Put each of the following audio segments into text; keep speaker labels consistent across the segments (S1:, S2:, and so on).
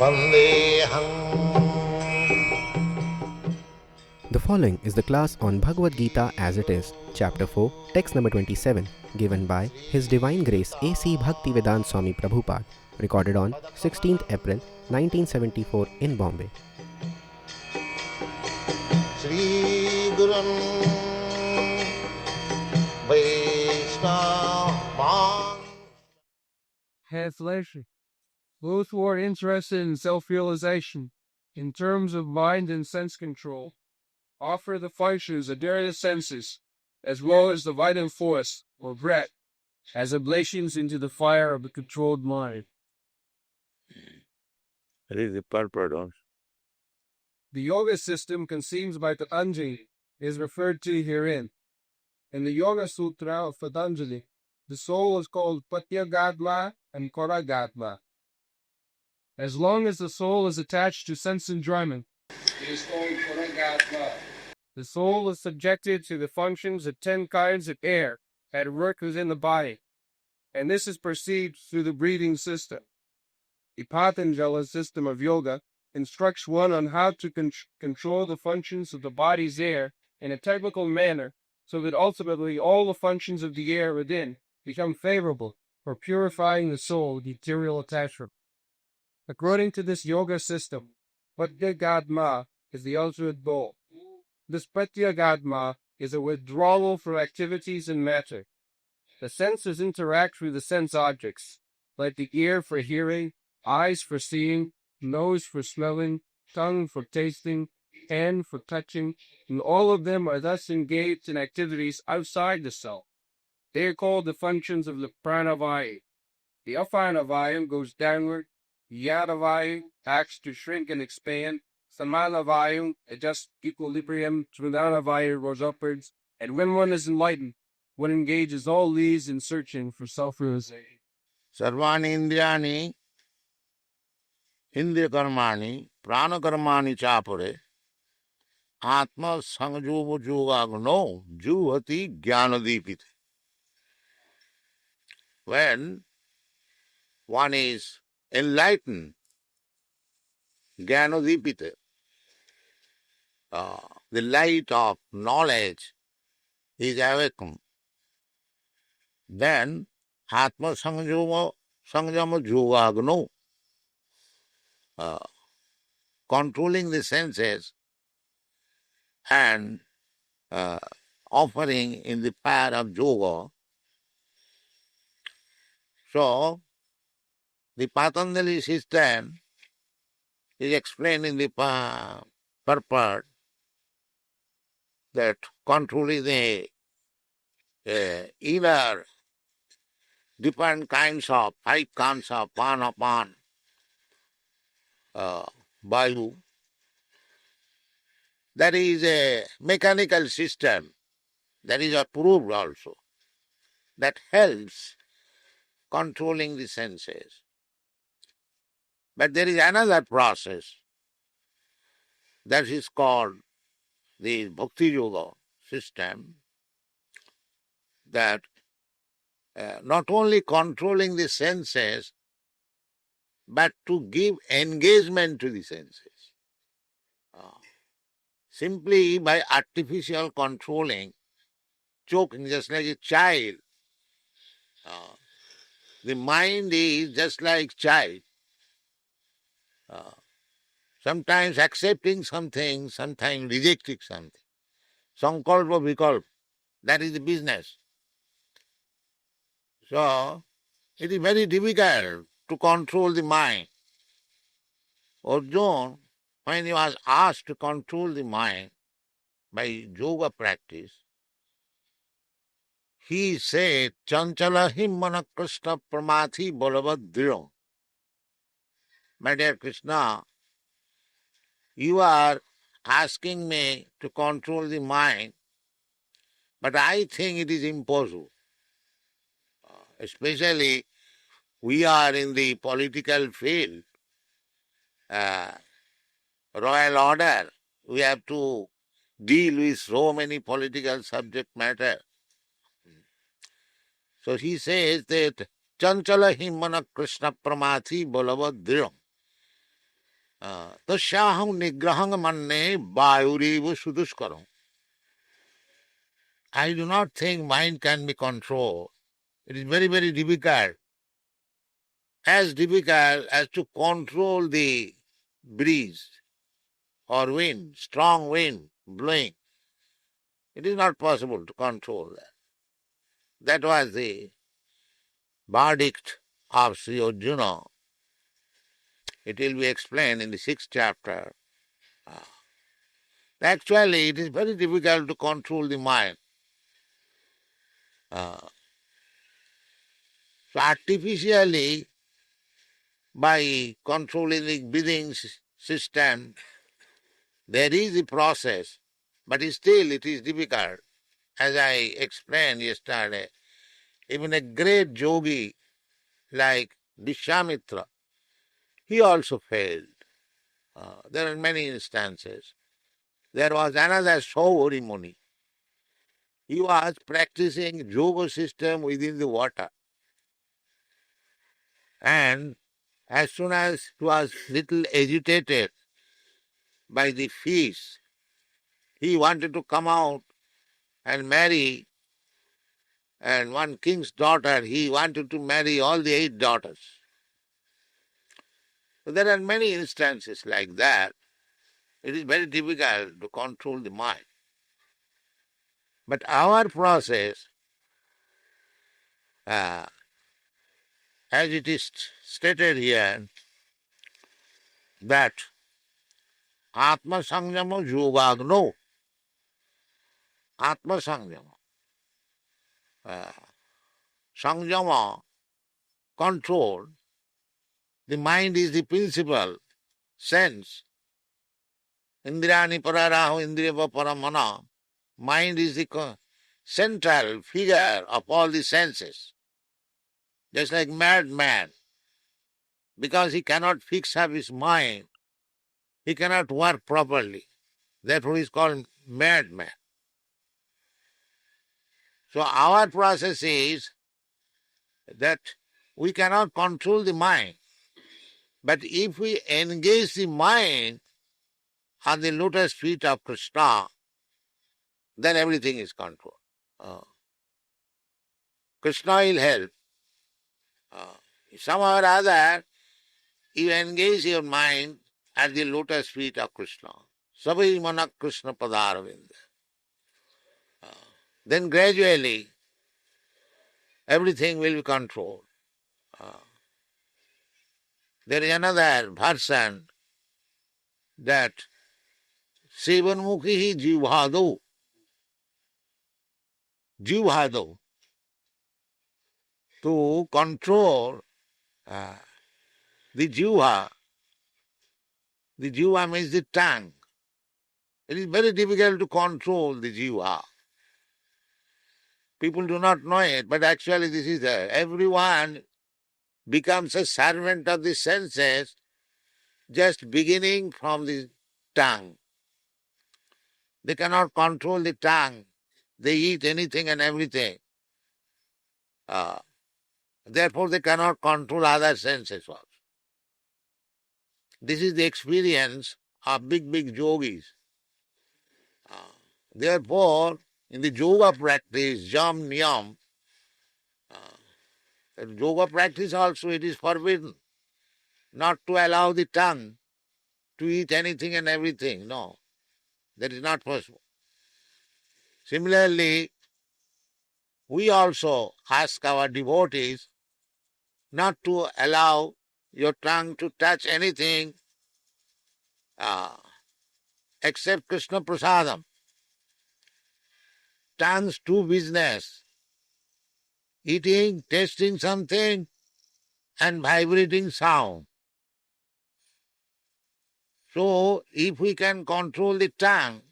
S1: Vandeham.
S2: The following is the class on Bhagavad Gita as it is, Chapter 4, text number 27, given by His Divine Grace A.C. Bhaktivedanta Swami Prabhupada, recorded on 16th April 1974 in Bombay.
S1: Shri Gurun Vaishnava.
S3: Translation. Those who are interested in self-realization in terms of mind and sense control offer the functions of their senses as well as the vital force or breath as oblations into the fire of a controlled mind.
S4: That is the purpose.
S3: The yoga system conceived by Patanjali is referred to herein. In the Yoga Sutra of Patanjali, the soul is called Pratyagatma and Koragatma. As long as the soul is attached to sense enjoyment, it is called Koragatma. The soul is subjected to the functions of 10 kinds of air at work within the body, and this is perceived through the breathing system. The Patanjali system of yoga instructs one on how to control the functions of the body's air in a technical manner so that ultimately all the functions of the air within become favorable for purifying the soul of ethereal attachment. According to this yoga system, Pratyagatma is the ultimate goal. This Pratyagatma is a withdrawal from activities and matter. The senses interact with the sense objects, like the ear for hearing, eyes for seeing, nose for smelling, tongue for tasting, hand for touching, and all of them are thus engaged in activities outside the self. They are called the functions of the pranavaya. The apanavaya goes downward, yadavaya acts to shrink and expand, samanavaya adjusts equilibrium, trinanavaya goes upwards, and when one is enlightened, one engages all these in searching for self-realization.
S4: Sarvani Indriyani Indriya Karmani Prana Karmani Chapare Atma Sangjuva Jugagno Juvati Jnanadipite. When one is enlightened, Jnanadipite, the light of knowledge is awakened, then Atma Sangjama Jugagno, controlling the senses and offering in the fire of yoga. So, the Patanjali system is explained in the purport that controlling the inner different kinds of 5 kinds of panapan, vayu. That is a mechanical system that is approved also, that helps controlling the senses. But there is another process that is called the Bhakti Yoga system, that not only controlling the senses, but to give engagement to the senses. Simply by artificial controlling, choking, just like a child. The mind is just like child. Sometimes accepting something, sometimes rejecting something. Sankalpa vikalpa, that is the business. So, it is very difficult to control the mind. Arjuna, when he was asked to control the mind by yoga practice, he said, Chanchala himmana Krishna pramathi balavadriyo. My dear Krishna, you are asking me to control the mind, but I think it is impossible. Especially, we are in the political field, royal order. We have to deal with so many political subject matter. So he says that Chanchala himmana Krishna pramathi balavadriyo. तस्याहं निग्रहं मन्ये वायुरेव सुदुष्करम्. I do not think mind can be controlled. It is very, very difficult. As difficult as to control the breeze or wind, strong wind blowing. It is not possible to control that. That was the verdict of Sri Arjuna. It will be explained in the 6th chapter. Actually, it is very difficult to control the mind. So artificially, by controlling the breathing system, there is a process, but still it is difficult. As I explained yesterday, even a great yogi like Vishwamitra, he also failed. There are many instances. There was another Sauri Muni. He was practicing yoga system within the water. And as soon as he was little agitated by the fish, he wanted to come out and marry, and one king's daughter, he wanted to marry all the 8 daughters. So there are many instances like that. It is very difficult to control the mind. But our process, as it is stated here, that Atma Sangyama Yogagno, Atma Sangyama, Sangyama, control, the mind is the principal sense. Indrani pararaho indriya paramana. Mind is the central figure of all the senses. Just like madman. Because he cannot fix up his mind, he cannot work properly. Therefore he is called madman. So our process is that we cannot control the mind. But if we engage the mind on the lotus feet of Krishna, then everything is controlled. Krishna will help. Somehow or other, you engage your mind at the lotus feet of Krishna. Sabai mana Krishna padaravinda. Then gradually, everything will be controlled. There is another version that Sevanmukhi jivhado. Jivhado. To control the jiva means the tongue. It is very difficult to control the jiva. People do not know it, but actually this is there. Everyone becomes a servant of the senses just beginning from the tongue. They cannot control the tongue. They eat anything and everything. Therefore they cannot control other senses also. This is the experience of big yogis. Therefore, in the yoga practice, yam, niyam, yoga practice also it is forbidden not to allow the tongue to eat anything and everything. No, that is not possible. Similarly, we also ask our devotees not to allow your tongue to touch anything except Krishna Prasadam. Tongue's true business, eating, tasting something, and vibrating sound. So, if we can control the tongue,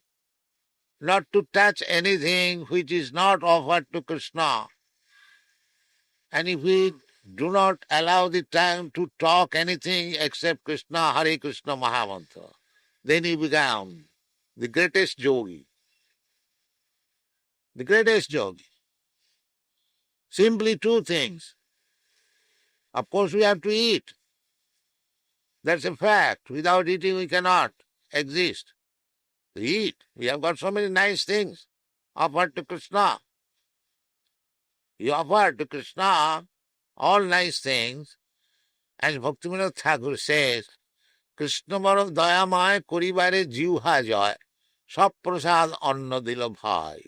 S4: not to touch anything which is not offered to Krishna, and if we do not allow the tongue to talk anything except Krishna, Hare Krishna Mahamantra, then he become the greatest yogi. The greatest yogi. Simply 2 things. Of course we have to eat. That's a fact. Without eating we cannot exist. To eat. We have got so many nice things offered to Krishna. You offer to Krishna all nice things. As Bhaktivinoda Thakur says, Krishna baro dayamay koribare jiwha joy, sab prasad anna dila bhai.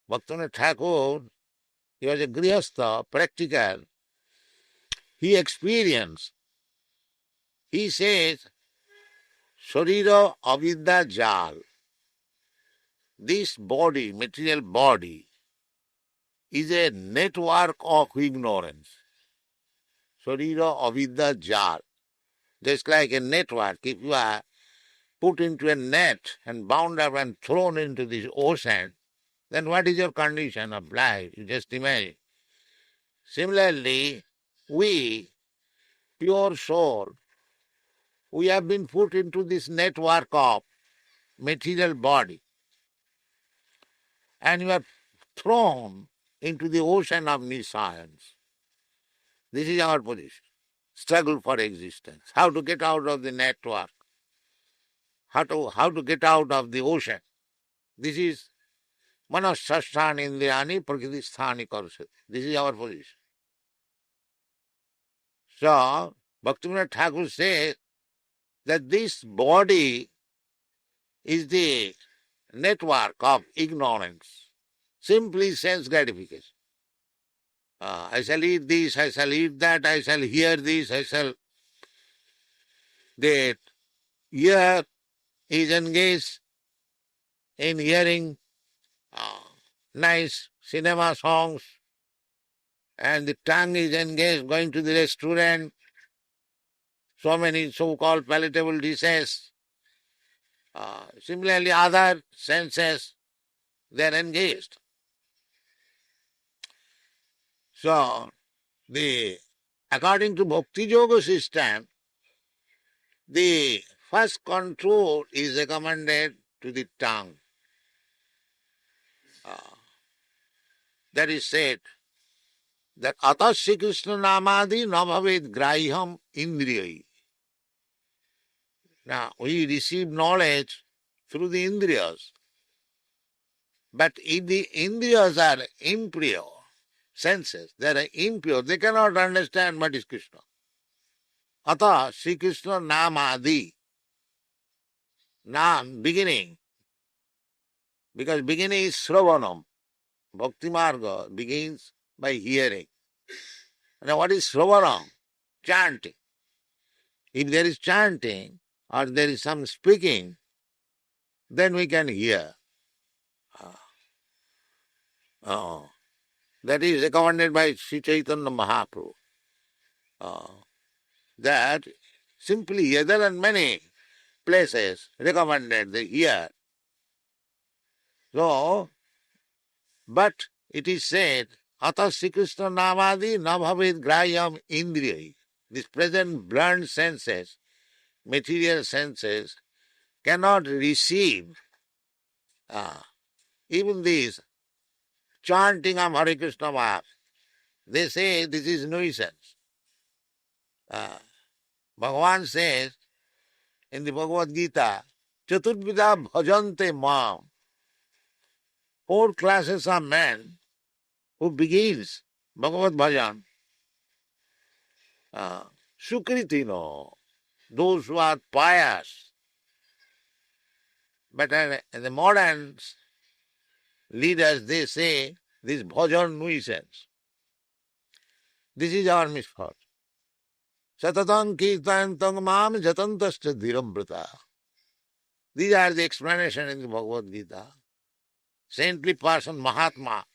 S4: Bhaktivinoda Thakur, he was a grihastha, practical. He experienced. He says, Sharira avidya jal. This body, material body, is a network of ignorance. Sharira avidya jal. Just like a network, if you are put into a net and bound up and thrown into this ocean, then what is your condition of life? You just imagine. Similarly, we, pure soul, we have been put into this network of material body, and you are thrown into the ocean of nescience. This is our position. Struggle for existence. How to get out of the network. How to get out of the ocean. This is manasasthani indriyani prakritisthani karusati. This is our position. So, Bhaktivinoda Thakur says that this body is the network of ignorance, simply sense gratification. I shall eat this, I shall eat that, I shall hear this, I shall... The ear is engaged in hearing nice cinema songs, and the tongue is engaged going to the restaurant, so many so-called palatable dishes. Similarly, other senses, they are engaged. So, according to Bhakti Yoga system, the first control is recommended to the tongue. That is said that atasya Krishna namadi nabhavet graham indriyai. Now, we receive knowledge through the indriyas. But if the indriyas are impure, senses, they are impure, they cannot understand what is Krishna. Ata Sri Krishna namadi. Nam, beginning. Because beginning is Sravanam. Bhakti Marga begins by hearing. Now what is Sravanam? Chanting. If there is chanting or there is some speaking, then we can hear. That is recommended by Sri Chaitanya Mahaprabhu. That simply hear. There are many places recommended they hear. So, but it is said, Ata Sri Krishna namadi nabhavet grayam indriyai. This present blunt senses, material senses, cannot receive even this chanting of Hare Krishna Maha. They say this is nuisance. Bhagavan says in the Bhagavad Gita, Chaturvida bhajante mam. 4 classes of men who begins Bhagavad Bhajan. Sukritino, those who are pious. But the modern leaders, they say, this bhajan nuisance. This is our misfortune. Satatang kirtantang mam jatantascha dhirambrata. These are the explanations in the Bhagavad Gita. Saintly person, Mahatma,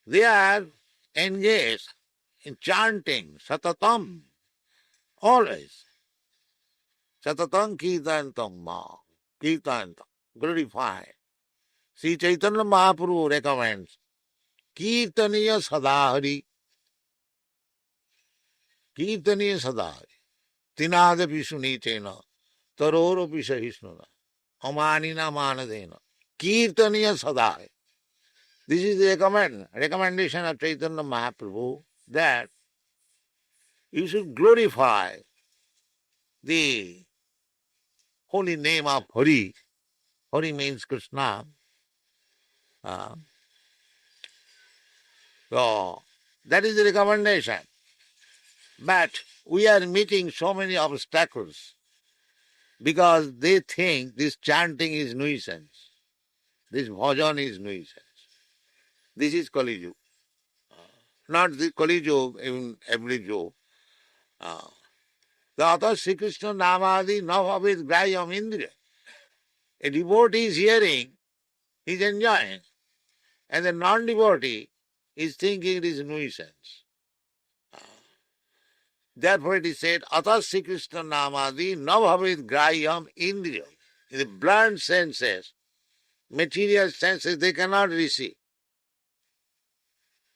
S4: they are engaged in chanting, satatam, always. Satatam kirtantam ma, kirtantam, glorify. Sri Chaitanya Mahaprabhu recommends, kirtaniya sadahari, kirtaniya sadahari, tinadapi sunitena, taroropi sahisnuna, amanina manadena. Kirtaniya sadai. This is the recommendation of Chaitanya Mahaprabhu, that you should glorify the holy name of Hari. Hari means Krishna. So that is the recommendation. But we are meeting so many obstacles because they think this chanting is nuisance. This bhajan is nuisance. This is Kali Yuga. Not the Kali Yuga, even every Yuga. The author Sri Krishna Namadi Navavid Grayam Indriya. A devotee is hearing, he is enjoying, and the non-devotee is thinking it is nuisance. Therefore it is said, Ata Sri Krishna Namadi Navavid Grayam Indriya. In the blunt senses, material senses, they cannot receive.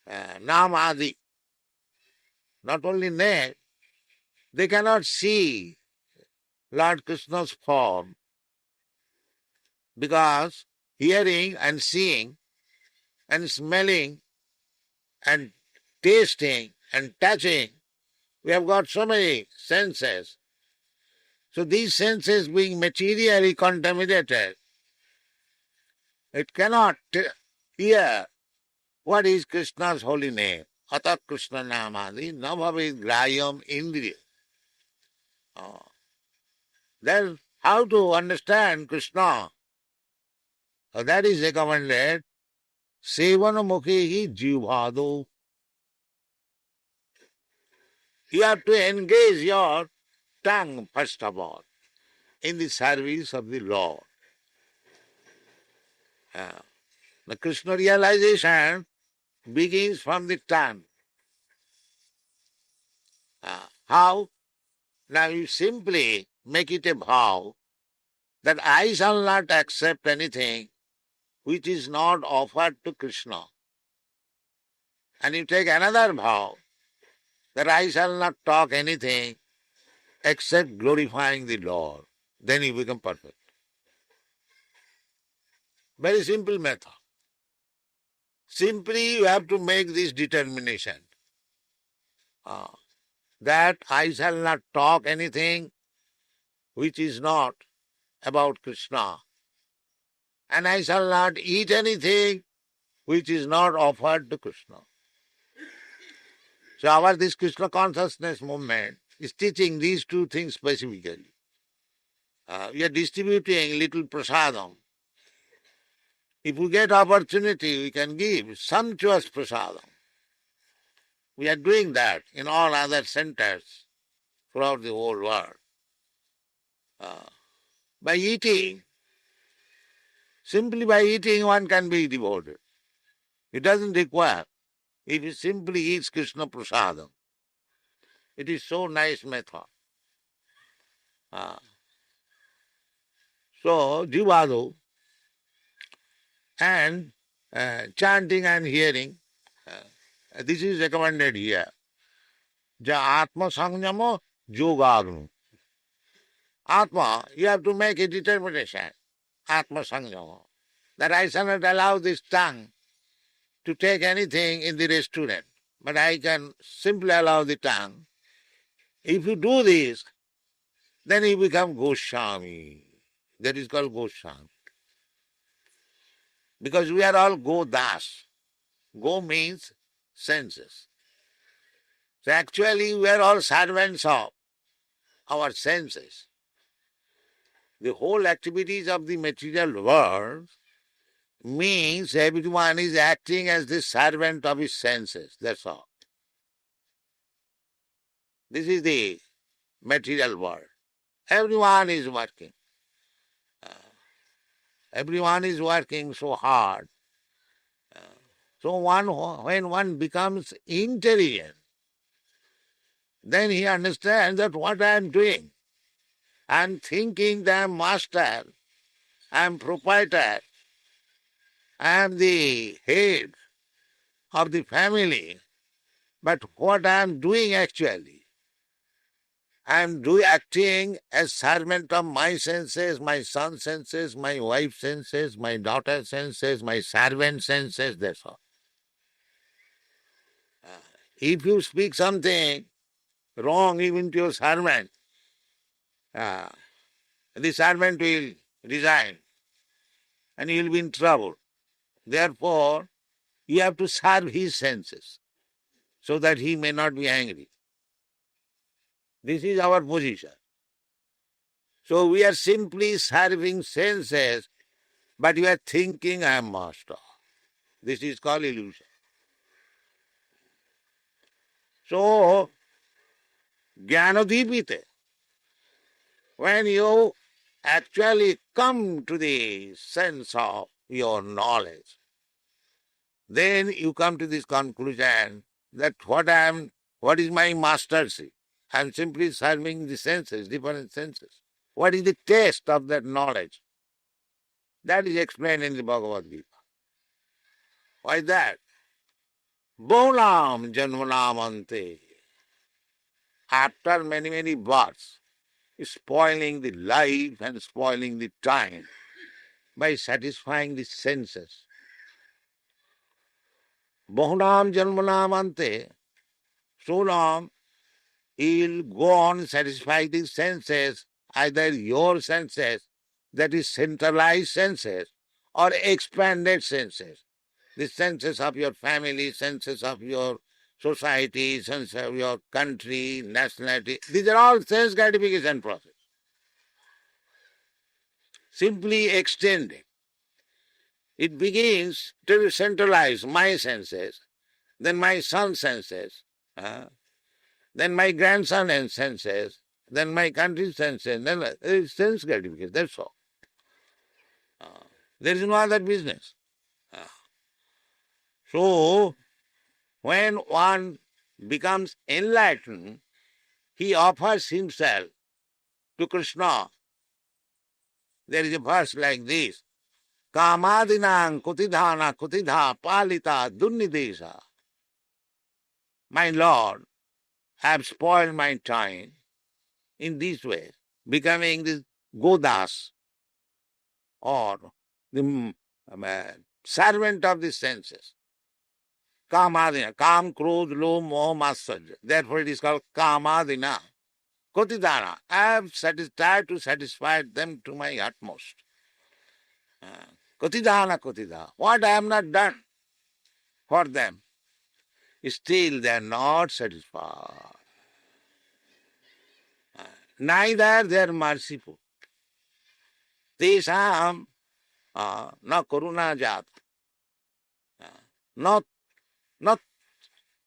S4: Namadi. Not only name, they cannot see Lord Krishna's form because hearing and seeing and smelling and tasting and touching, we have got so many senses. So these senses being materially contaminated, it cannot hear what is Krishna's holy name. Atat Krishna Namadi Navavid Grayam Indriya. Then how to understand Krishna? That is recommended. Sevana Mukhi Jivado. You have to engage your tongue, first of all, in the service of the Lord. The Krishna realization begins from the tongue. How? Now you simply make it a vow that I shall not accept anything which is not offered to Krishna. And you take another vow that I shall not talk anything except glorifying the Lord. Then you become perfect. Very simple method. Simply you have to make this determination that I shall not talk anything which is not about Krishna. And I shall not eat anything which is not offered to Krishna. So our this Krishna consciousness movement is teaching these two things specifically. We are distributing little prasadam. If we get opportunity, we can give sumptuous prasadam. We are doing that in all other centers throughout the whole world. By eating, simply by eating one can be devoted. It doesn't require. If he simply eats Krishna prasadam, it is so nice method. So, jivado and chanting and hearing, this is recommended here. Ja atma sangyamo yogagnu. Atma, you have to make a determination. Atma sangyamo. That I shall not allow this tongue to take anything in the restaurant, but I can simply allow the tongue. If you do this, then you become Goswami. That is called Goswami. Because we are all Godas. Go means senses. So actually we are all servants of our senses. The whole activities of the material world means everyone is acting as the servant of his senses. That's all. This is the material world. Everyone is working. Everyone is working so hard. So when one becomes intelligent, then he understands that what I am doing, I am thinking that I am master, I am proprietor, I am the head of the family. But what I am doing actually, I am acting as servant of my senses, my son's senses, my wife's senses, my daughter's senses, my servant's senses, that's all. If you speak something wrong even to your servant, the servant will resign and you will be in trouble. Therefore, you have to serve his senses so that he may not be angry. This is our position. So we are simply serving senses, but we are thinking I am master. This is called illusion. So, Jnanodipite, when you actually come to the sense of your knowledge, then you come to this conclusion that what is my mastership? I am simply serving the senses, different senses. What is the taste of that knowledge? That is explained in the Bhagavad Gita. Why that? Bonam janmanamante. After many, many births, spoiling the life and spoiling the time by satisfying the senses. Bahunam janmanamante. So long you'll go on satisfy the senses, either your senses, that is centralized senses, or expanded senses. The senses of your family, senses of your society, sense of your country, nationality. These are all sense gratification process. Simply extending. It begins to be centralized, my senses, then my son's senses, then my grandson's senses, then my country's senses, then sense gratification, that's all. There is no other business. So, when one becomes enlightened, he offers himself to Krishna. There is a verse like this, Kamadinang kutidhana kutidha palita dunnidesa. My Lord, I have spoiled my time in this way, becoming this Godas, or the servant of the senses. Kamadina, Kam, Krodh, Lo, Moh, Matsarya. Therefore it is called Kamadina. Kotidana, I have tried to satisfy them to my utmost. Kotidana, Kotida. What I have not done for them, still they are not satisfied. Neither they are merciful. Tesam na karuna jata, not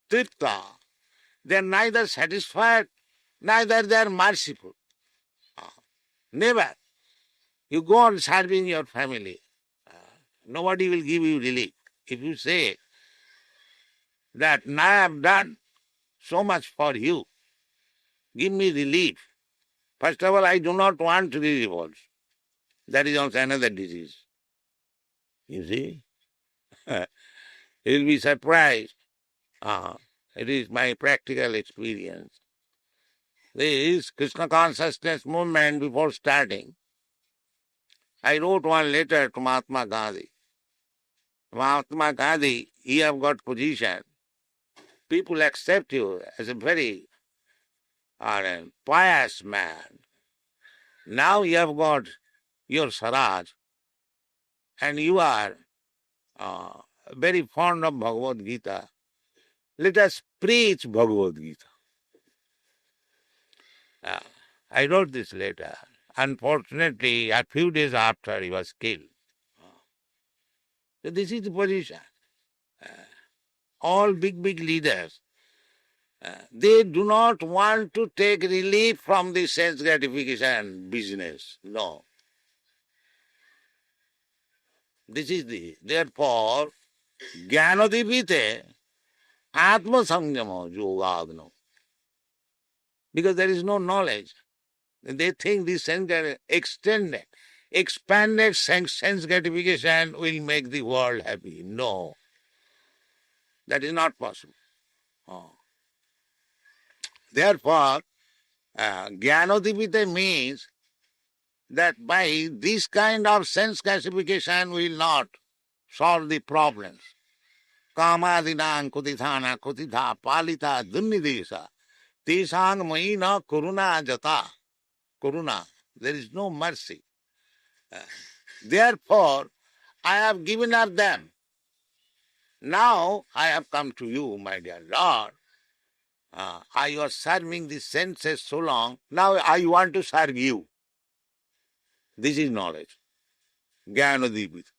S4: tirtha. They are neither satisfied, neither they are merciful. Never. You go on serving your family. Nobody will give you relief. If you say that I have done so much for you, give me relief. First of all, I do not want relief also. That is also another disease. You see? You will be surprised. It is my practical experience. This Krishna consciousness movement, before starting, I wrote one letter to Mahatma Gandhi. Mahatma Gandhi, you have got position. People accept you as a very pious man. Now you have got your Swaraj, and you are very fond of Bhagavad Gita. Let us preach Bhagavad Gita. I wrote this letter. Unfortunately, a few days after he was killed. So this is the position. All big leaders, they do not want to take relief from the sense gratification business. No. Therefore, Jnanodipite Atma Samyama Yogadno. Because there is no knowledge. They think this sense extended, expanded sense gratification will make the world happy. No. That is not possible. Therefore, Jnanodipite means that by this kind of sense classification will not solve the problems. Kamadinang kutithana kutitha palita dunnidesa Tesang maina karuna jata. Karuna. There is no mercy. Therefore, I have given up them. Now I have come to you, my dear Lord. I was serving the senses so long. Now I want to serve you. This is knowledge. Jnanadipita.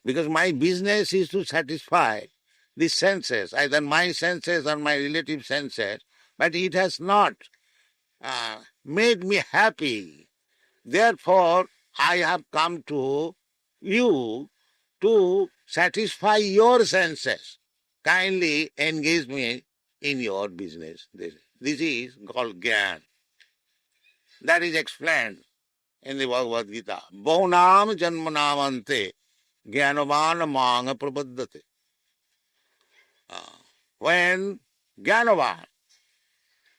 S4: Because my business is to satisfy the senses, either my senses or my relative senses, but it has not made me happy. Therefore, I have come to you to satisfy your senses. Kindly engage me in your business. This is called Gyan. That is explained in the Bhagavad Gita. Bahunam janmanamante Jnanavan manga prapaddate. When Jnanavan,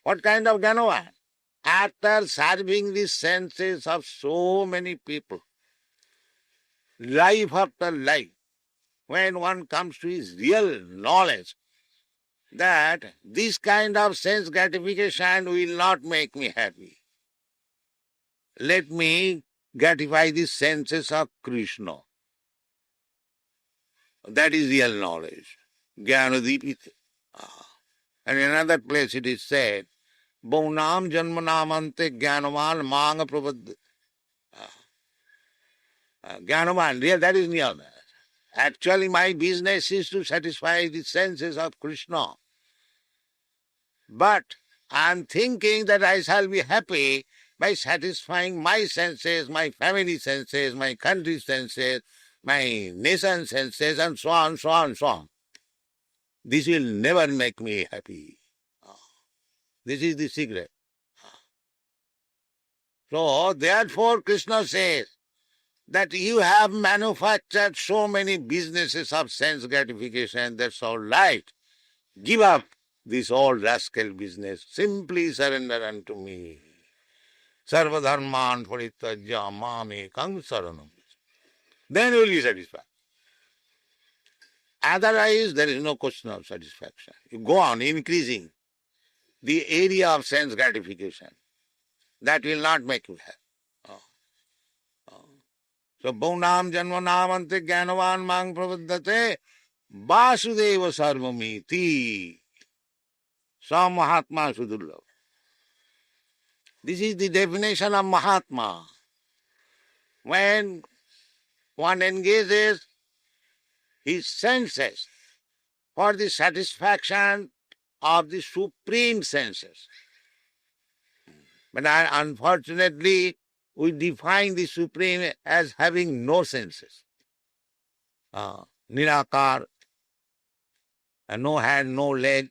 S4: what kind of Jnanavan? After serving the senses of so many people, life after life, when one comes to his real knowledge that this kind of sense gratification will not make me happy. Let me gratify the senses of Krishna. That is real knowledge. Jnanadipita. And in another place it is said, Bahunam janmanamante jnanavan manga prabhad. Jnanavan, real, that is real. Actually my business is to satisfy the senses of Krishna. But I am thinking that I shall be happy by satisfying my senses, my family senses, my country senses, my nation senses, and so on, so on, so on. This will never make me happy. This is the secret. So, therefore, Krishna says that you have manufactured so many businesses of sense gratification, that's all right. Give up this old rascal business. Simply surrender unto me. Sarva dharman parityajya mamekang saranam. Then you will be satisfied. Otherwise, there is no question of satisfaction. You go on increasing the area of sense gratification. That will not make you happy. So, Bahunam janmanamante jnanavan mang prapaddate Vasudeva sarvamiti sa Mahatma sudurlabha. This is the definition of Mahatma. When one engages his senses for the satisfaction of the supreme senses. But unfortunately, we define the supreme as having no senses. Nirakar, no hand, no leg,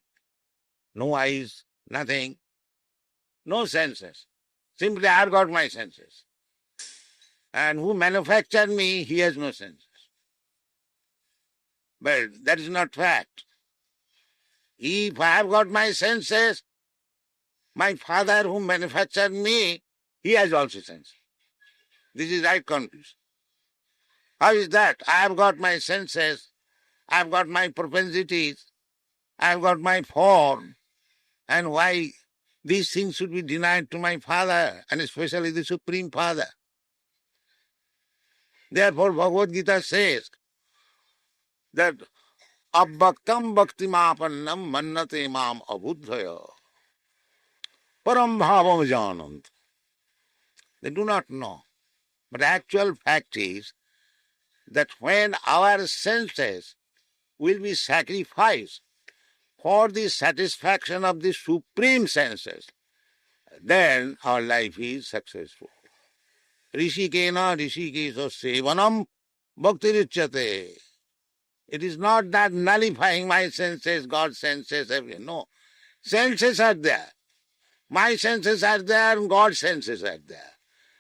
S4: no eyes, nothing, no senses. Simply I have got my senses. And who manufactured me, he has no senses. But that is not fact. If I have got my senses, my father who manufactured me, he has also senses. This is right conclusion. How is that? I have got my senses, I have got my propensities, I have got my form, and why these things should be denied to my father, and especially the Supreme Father? Therefore, Bhagavad Gita says that Abbhaktam bhaktimapannam mannate mam abudhaya param bhavam janant. They do not know. But the actual fact is that when our senses will be sacrificed for the satisfaction of the supreme senses, then our life is successful. Rishikena rishikeso sevanam bhaktirichyate. It is not that nullifying my senses, God's senses, everything. No. Senses are there. My senses are there and God's senses are there.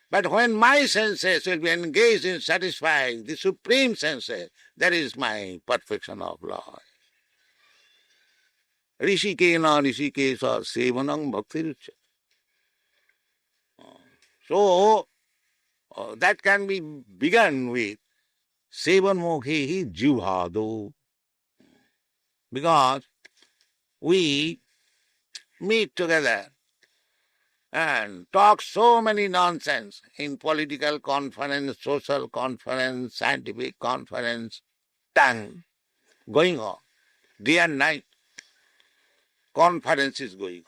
S4: But when my senses will be engaged in satisfying the supreme senses, that is my perfection of life. Rishikena rishikesa sevanam bhaktirichyate. So, that can be begun with Sevan mokhehi jivhado. Because we meet together and talk so many nonsense in political conference, social conference, scientific conference, tongue going on. Day and night, conference is going on.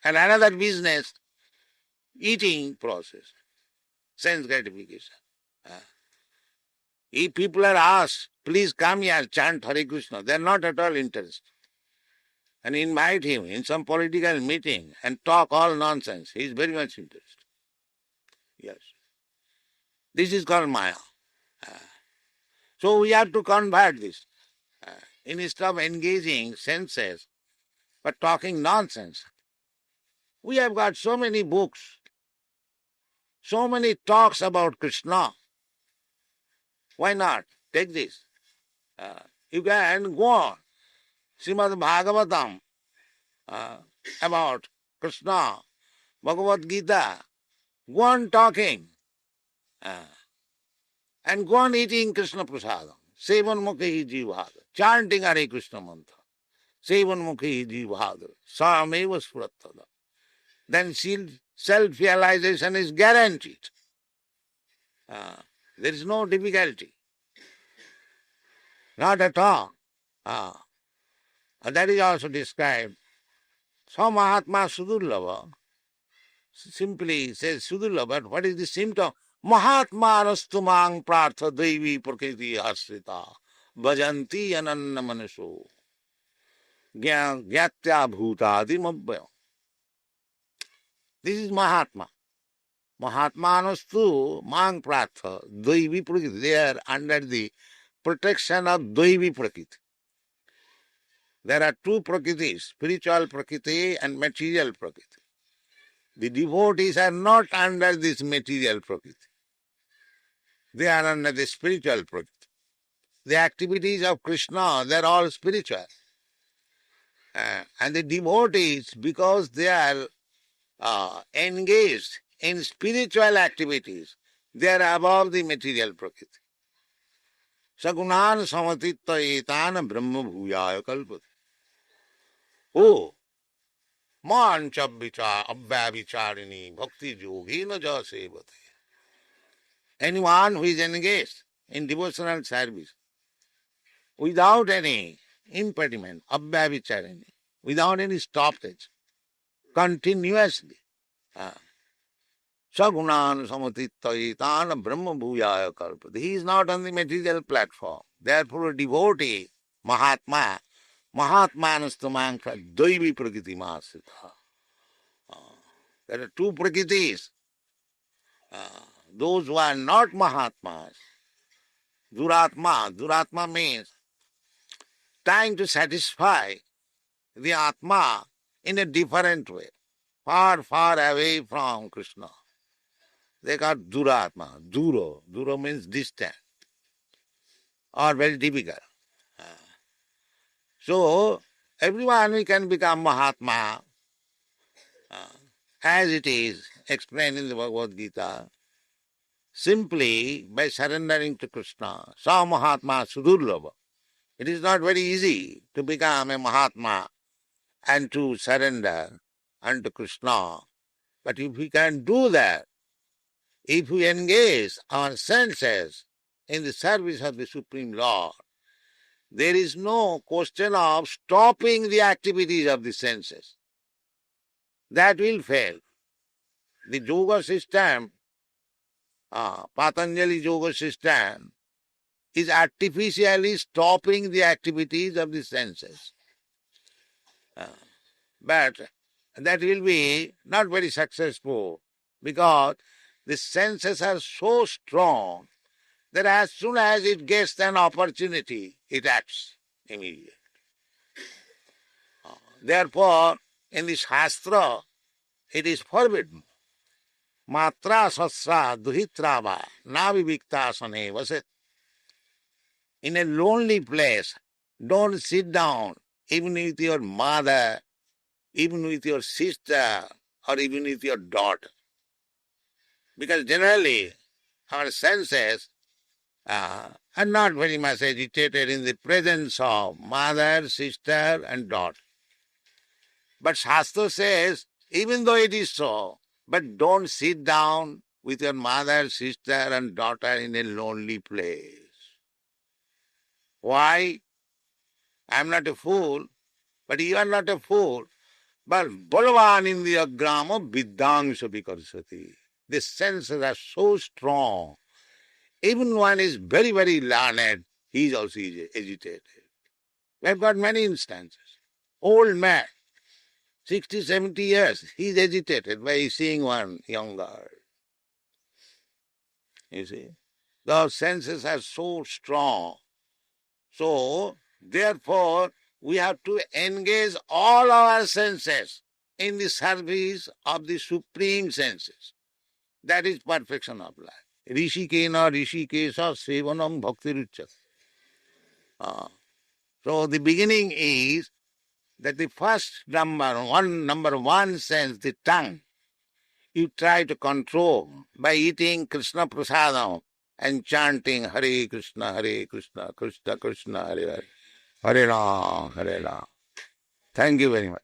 S4: And another business, eating process, sense gratification. If people are asked, please come here, chant Hare Krishna, they are not at all interested. And invite him in some political meeting and talk all nonsense. He is very much interested. Yes. This is called Maya. So we have to convert this. Instead of engaging senses, but talking nonsense. We have got so many books, so many talks about Krishna. Why not? Take this. You can go on. Srimad Bhagavatam about Krishna, Bhagavad Gita. Go on talking. And go on eating Krishna Prasadam. Sevan Mukhi Jivhadra. Chanting Hare Krishna mantra. Sevan Mukhi Jivhadra. Sameva Spurattada. Then self-realization is guaranteed. There is no difficulty. Not at all. That is also described. So Mahatma Sudurlava simply says Sudurlava, but what is the symptom? Mahatma Rastumang Prartha Devi Prakriti Asrita Bhajanti Ananna Manaso Gyatya Bhutadi Mabhayam. This is Mahatma. Mahatmanastu Mang Pratha Devi Prakriti. They are under the protection of Devi Prakriti. There are two Prakritis, spiritual Prakriti and material Prakriti. The devotees are not under this material Prakriti. They are under the spiritual Prakriti. The activities of Krishna, they are all spiritual. And the devotees, because they are engaged in spiritual activities, they are above the material Prakriti. Sagunan samatitta etana brahma bhuyaya kalpati. Oh, man chabbicha abhyavicharini bhakti yogina ja sevate. Anyone who is engaged in devotional service without any impediment, abhyavicharini, without any stoppage, continuously. Sagunan samatitta etana brahma bhuyaya kalpati. He is not on the material platform. Therefore, a devotee, Mahatma, Mahatmanastamang Daivi Prakriti Masita. There are two Prakritis. Those who are not Mahatmas, Duratma. Duratma means trying to satisfy the Atma in a different way, far, far away from Krishna. They got Duratma. Duro. Duro means distant or very difficult. So, everyone we can become Mahatma, as it is explained in the Bhagavad Gita, simply by surrendering to Krishna. Sa Mahatma Sudurlava. It is not very easy to become a Mahatma and to surrender unto Krishna. But if we can do that, if we engage our senses in the service of the Supreme Lord, there is no question of stopping the activities of the senses. That will fail. The yoga system, Patanjali yoga system, is artificially stopping the activities of the senses. But that will be not very successful because the senses are so strong that as soon as it gets an opportunity, it acts immediately. Therefore, in the Shastra, it is forbidden. Matra sasra duhitrava navivikta sane vasit. In a lonely place, don't sit down, even with your mother, even with your sister, or even with your daughter. Because generally, our senses are not very much agitated in the presence of mother, sister, and daughter. But Shastra says, even though it is so, but don't sit down with your mother, sister and daughter in a lonely place. Why? I am not a fool, but you are not a fool. But Balavan Indriyagrama Vidyangsha Vikarsati. The senses are so strong. Even one is very, very learned, he is also agitated. We have got many instances. Old man, 60, 70 years, he is agitated by seeing one young girl. You see, the senses are so strong. So, therefore, we have to engage all our senses in the service of the supreme senses. That is perfection of life. Rishikena Rishikesha Sevanam Bhaktiruchyate. So the beginning is that the first number one sense, the tongue, you try to control by eating Krishna Prasadam and chanting Hare Krishna, Krishna Krishna, Hare Hare, Hare Ram, Hare Ram. Thank you very much.